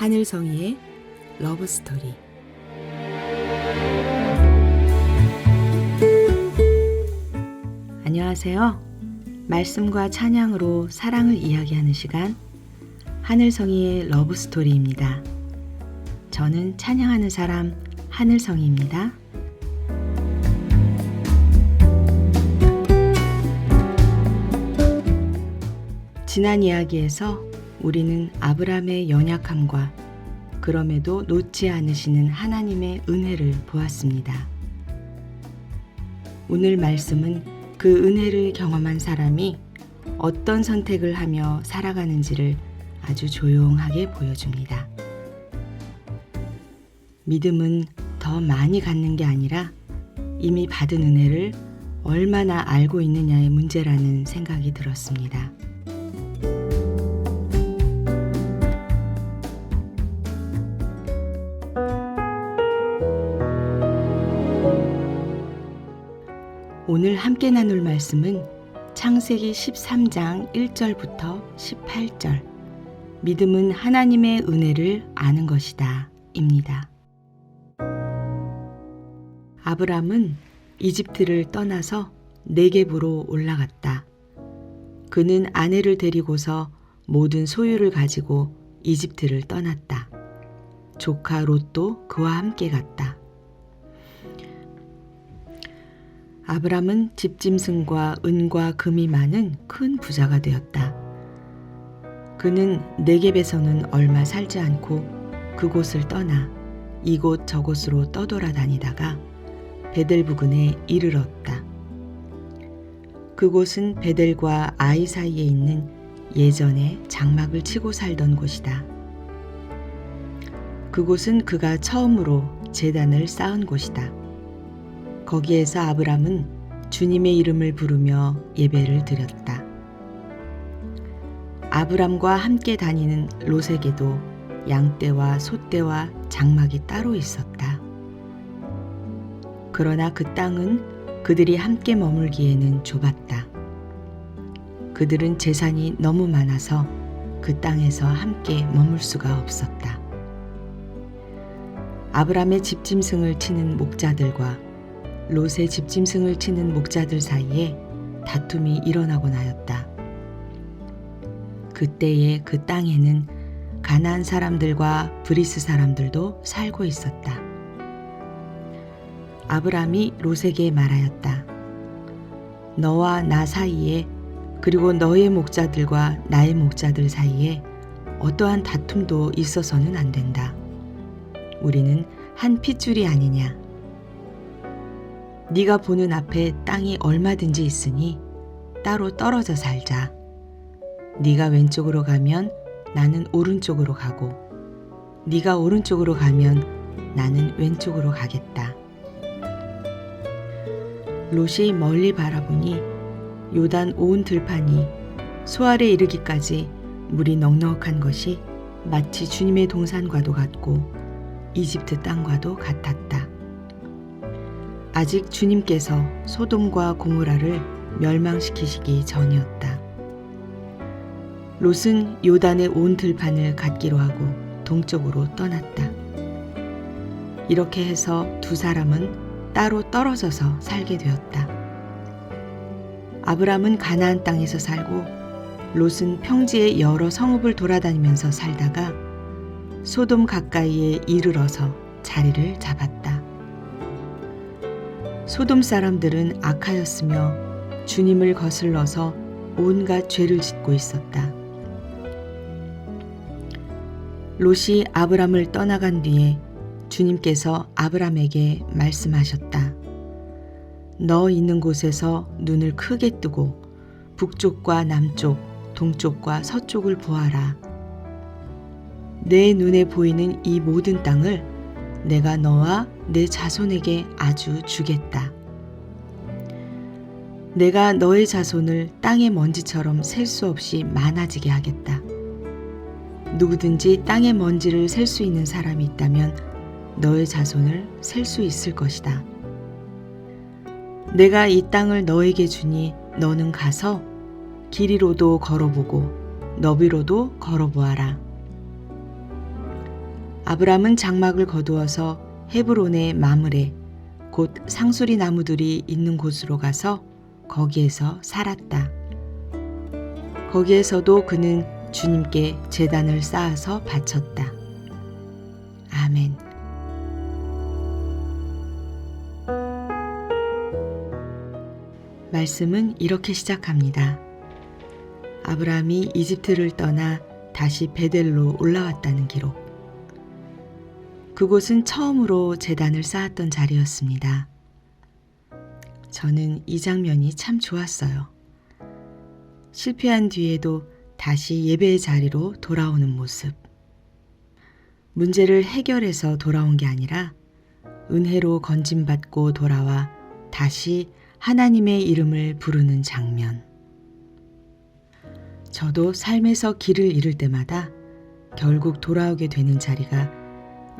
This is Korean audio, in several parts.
하늘성이의 러브스토리. 안녕하세요. 말씀과 찬양으로 사랑을 이야기하는 시간, 하늘성이의 러브스토리입니다. 저는 찬양하는 사람 하늘성이입니다. 지난 이야기에서 우리는 아브라함의 연약함과 그럼에도 놓지 않으시는 하나님의 은혜를 보았습니다. 오늘 말씀은 그 은혜를 경험한 사람이 어떤 선택을 하며 살아가는지를 아주 조용하게 보여줍니다. 믿음은 더 많이 갖는 게 아니라 이미 받은 은혜를 얼마나 알고 있느냐의 문제라는 생각이 들었습니다. 오늘 함께 나눌 말씀은 창세기 13장 1절부터 18절, 믿음은 하나님의 은혜를 아는 것이다 입니다. 아브람은 이집트를 떠나서 네겝으로 올라갔다. 그는 아내를 데리고서 모든 소유를 가지고 이집트를 떠났다. 조카 롯도 그와 함께 갔다. 아브람은 집짐승과 은과 금이 많은 큰 부자가 되었다. 그는 네겝에서는 얼마 살지 않고 그곳을 떠나 이곳 저곳으로 떠돌아다니다가 베델 부근에 이르렀다. 그곳은 베델과 아이 사이에 있는 예전에 장막을 치고 살던 곳이다. 그곳은 그가 처음으로 제단을 쌓은 곳이다. 거기에서 아브람은 주님의 이름을 부르며 예배를 드렸다. 아브람과 함께 다니는 롯에게도 양떼와 소떼와 장막이 따로 있었다. 그러나 그 땅은 그들이 함께 머물기에는 좁았다. 그들은 재산이 너무 많아서 그 땅에서 함께 머물 수가 없었다. 아브람의 집짐승을 치는 목자들과 롯의 집짐승을 치는 목자들 사이에 다툼이 일어나곤 하였다. 그때에 그 땅에는 가나안 사람들과 브리스 사람들도 살고 있었다. 아브람이 롯에게 말하였다. 너와 나 사이에 그리고 너의 목자들과 나의 목자들 사이에 어떠한 다툼도 있어서는 안 된다. 우리는 한 핏줄이 아니냐. 네가 보는 앞에 땅이 얼마든지 있으니 따로 떨어져 살자. 네가 왼쪽으로 가면 나는 오른쪽으로 가고 네가 오른쪽으로 가면 나는 왼쪽으로 가겠다. 롯이 멀리 바라보니 요단 온 들판이 소알에 이르기까지 물이 넉넉한 것이 마치 주님의 동산과도 같고 이집트 땅과도 같았다. 아직 주님께서 소돔과 고모라를 멸망시키시기 전이었다. 롯은 요단의 온 들판을 갖기로 하고 동쪽으로 떠났다. 이렇게 해서 두 사람은 따로 떨어져서 살게 되었다. 아브람은 가나안 땅에서 살고 롯은 평지의 여러 성읍을 돌아다니면서 살다가 소돔 가까이에 이르러서 자리를 잡았다. 소돔 사람들은 악하였으며 주님을 거슬러서 온갖 죄를 짓고 있었다. 롯이 아브람을 떠나간 뒤에 주님께서 아브람에게 말씀하셨다. 너 있는 곳에서 눈을 크게 뜨고 북쪽과 남쪽, 동쪽과 서쪽을 보아라. 내 눈에 보이는 이 모든 땅을 내가 너와 내 자손에게 아주 주겠다. 내가 너의 자손을 땅의 먼지처럼 셀 수 없이 많아지게 하겠다. 누구든지 땅의 먼지를 셀 수 있는 사람이 있다면 너의 자손을 셀 수 있을 것이다. 내가 이 땅을 너에게 주니 너는 가서 길이로도 걸어보고 너비로도 걸어보아라. 아브람은 장막을 거두어서 헤브론의 마므레 곧 상수리 나무들이 있는 곳으로 가서 거기에서 살았다. 거기에서도 그는 주님께 제단을 쌓아서 바쳤다. 아멘. 말씀은 이렇게 시작합니다. 아브라함이 이집트를 떠나 다시 베델로 올라왔다는 기록. 그곳은 처음으로 제단을 쌓았던 자리였습니다. 저는 이 장면이 참 좋았어요. 실패한 뒤에도 다시 예배의 자리로 돌아오는 모습. 문제를 해결해서 돌아온 게 아니라 은혜로 건짐받고 돌아와 다시 하나님의 이름을 부르는 장면. 저도 삶에서 길을 잃을 때마다 결국 돌아오게 되는 자리가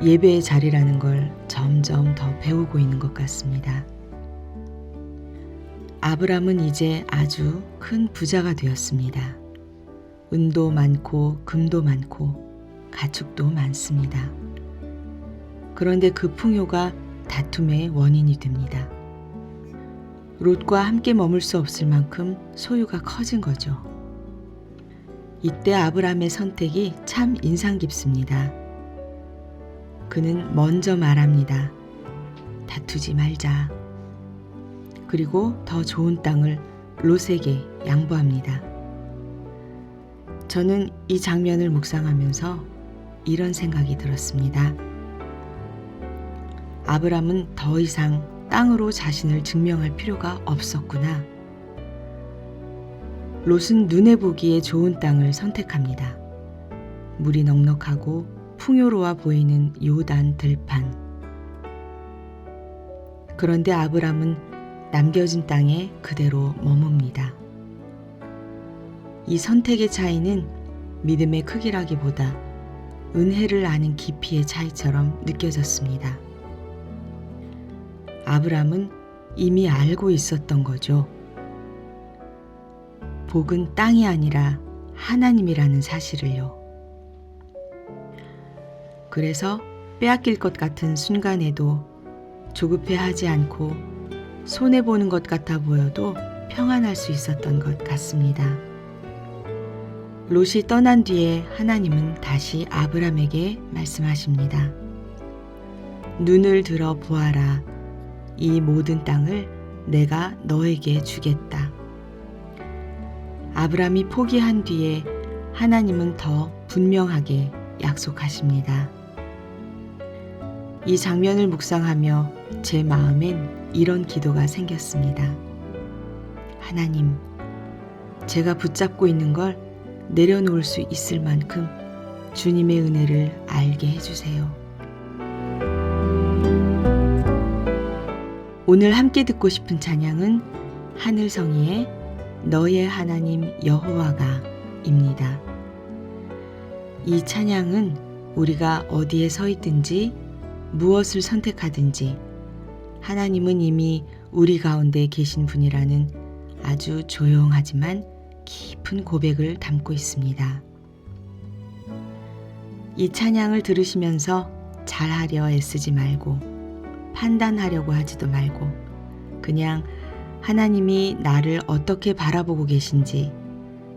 예배의 자리라는 걸 점점 더 배우고 있는 것 같습니다. 아브람은 이제 아주 큰 부자가 되었습니다. 은도 많고 금도 많고 가축도 많습니다. 그런데 그 풍요가 다툼의 원인이 됩니다. 롯과 함께 머물 수 없을 만큼 소유가 커진 거죠. 이때 아브람의 선택이 참 인상 깊습니다. 그는 먼저 말합니다. 다투지 말자. 그리고 더 좋은 땅을 롯에게 양보합니다. 저는 이 장면을 묵상하면서 이런 생각이 들었습니다. 아브람은 더 이상 땅으로 자신을 증명할 필요가 없었구나. 롯은 눈에 보기에 좋은 땅을 선택합니다. 물이 넉넉하고 풍요로워 보이는 요단 들판. 그런데 아브람은 남겨진 땅에 그대로 머뭅니다. 이 선택의 차이는 믿음의 크기라기보다 은혜를 아는 깊이의 차이처럼 느껴졌습니다. 아브람은 이미 알고 있었던 거죠. 복은 땅이 아니라 하나님이라는 사실을요. 그래서 빼앗길 것 같은 순간에도 조급해하지 않고 손해보는 것 같아 보여도 평안할 수 있었던 것 같습니다. 롯이 떠난 뒤에 하나님은 다시 아브람에게 말씀하십니다. 눈을 들어 보아라. 이 모든 땅을 내가 너에게 주겠다. 아브람이 포기한 뒤에 하나님은 더 분명하게 약속하십니다. 이 장면을 묵상하며 제 마음엔 이런 기도가 생겼습니다. 하나님, 제가 붙잡고 있는 걸 내려놓을 수 있을 만큼 주님의 은혜를 알게 해주세요. 오늘 함께 듣고 싶은 찬양은 하늘성이의 너의 하나님 여호와가 입니다. 이 찬양은 우리가 어디에 서 있든지 무엇을 선택하든지 하나님은 이미 우리 가운데 계신 분이라는 아주 조용하지만 깊은 고백을 담고 있습니다. 이 찬양을 들으시면서 잘하려 애쓰지 말고 판단하려고 하지도 말고 그냥 하나님이 나를 어떻게 바라보고 계신지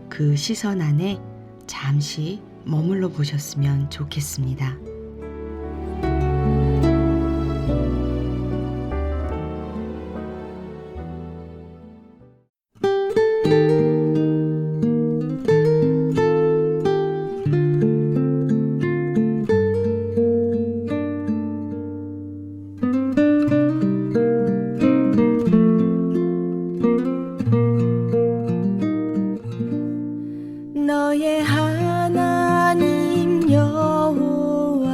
그 시선 안에 잠시 머물러 보셨으면 좋겠습니다. 너의 하나님 여호와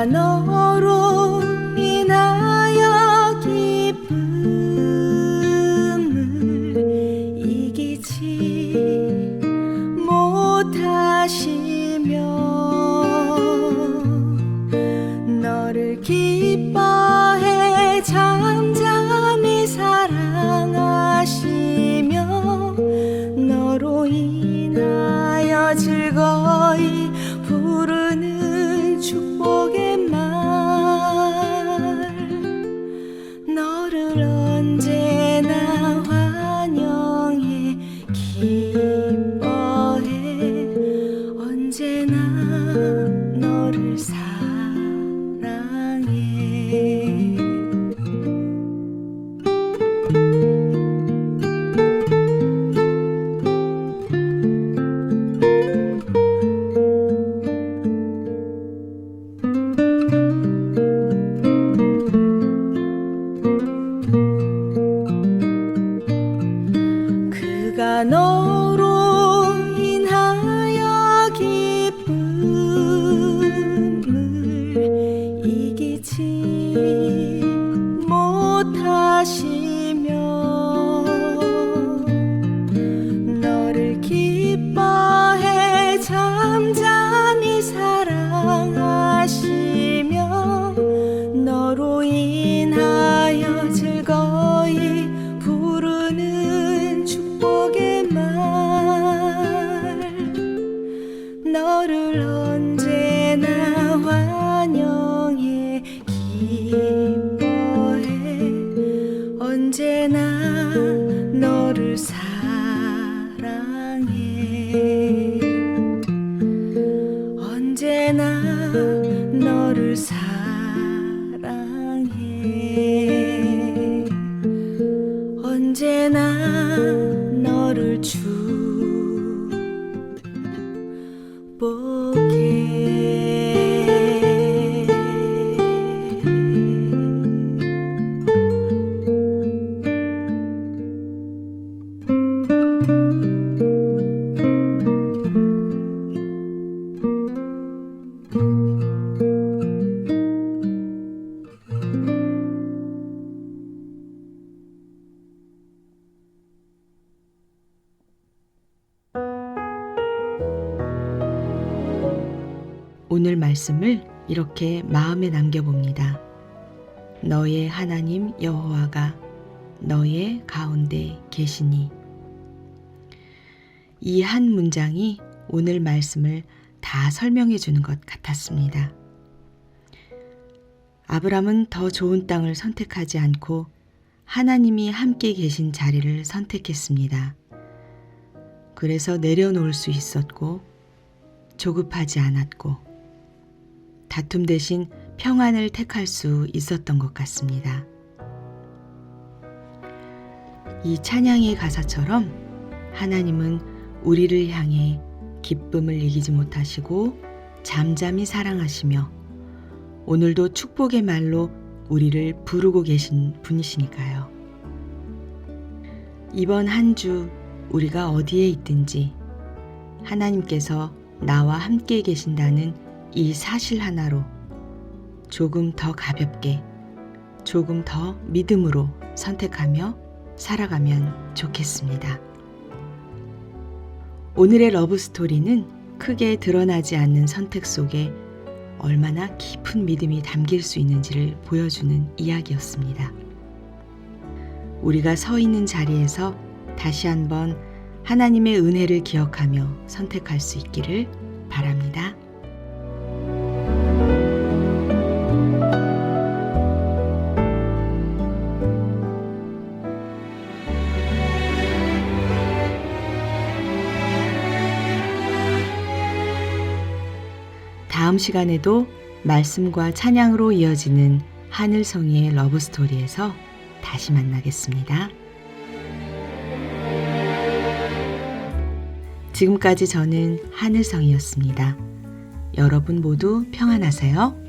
그가 너로 인하여 기쁨을 이기지 못하시며 너를 기뻐해 잠잠히 사랑하시며 너로 인하여 즐거이 부르는 축복의 말 너를 언제나 환영해 기뻐해 언제나 너를 사랑해 그가 너로 인하여 기쁨을 이기지 못하시며 너를 기뻐해 잠잠히 사랑하시며 너로 인하여 즐거이 부르는 축복의 말 너를 언제나 환영해 기뻐해 언제나 너를 사랑해 언제나 너를 사랑해 언제나 너를 오늘 말씀을 이렇게 마음에 남겨봅니다. 너의 하나님 여호와가 너의 가운데 계시니. 이 한 문장이 오늘 말씀을 다 설명해 주는 것 같았습니다. 아브람은 더 좋은 땅을 선택하지 않고 하나님이 함께 계신 자리를 선택했습니다. 그래서 내려놓을 수 있었고 조급하지 않았고 다툼 대신 평안을 택할 수 있었던 것 같습니다. 이 찬양의 가사처럼 하나님은 우리를 향해 기쁨을 이기지 못하시고 잠잠히 사랑하시며 오늘도 축복의 말로 우리를 부르고 계신 분이시니까요. 이번 한 주 우리가 어디에 있든지 하나님께서 나와 함께 계신다는 이 사실 하나로 조금 더 가볍게, 조금 더 믿음으로 선택하며 살아가면 좋겠습니다. 오늘의 러브스토리는 크게 드러나지 않는 선택 속에 얼마나 깊은 믿음이 담길 수 있는지를 보여주는 이야기였습니다. 우리가 서 있는 자리에서 다시 한번 하나님의 은혜를 기억하며 선택할 수 있기를 바랍니다. 다음 시간에도 말씀과 찬양으로 이어지는 하늘성이의 러브스토리에서 다시 만나겠습니다. 지금까지 저는 하늘성이었습니다. 여러분 모두 평안하세요.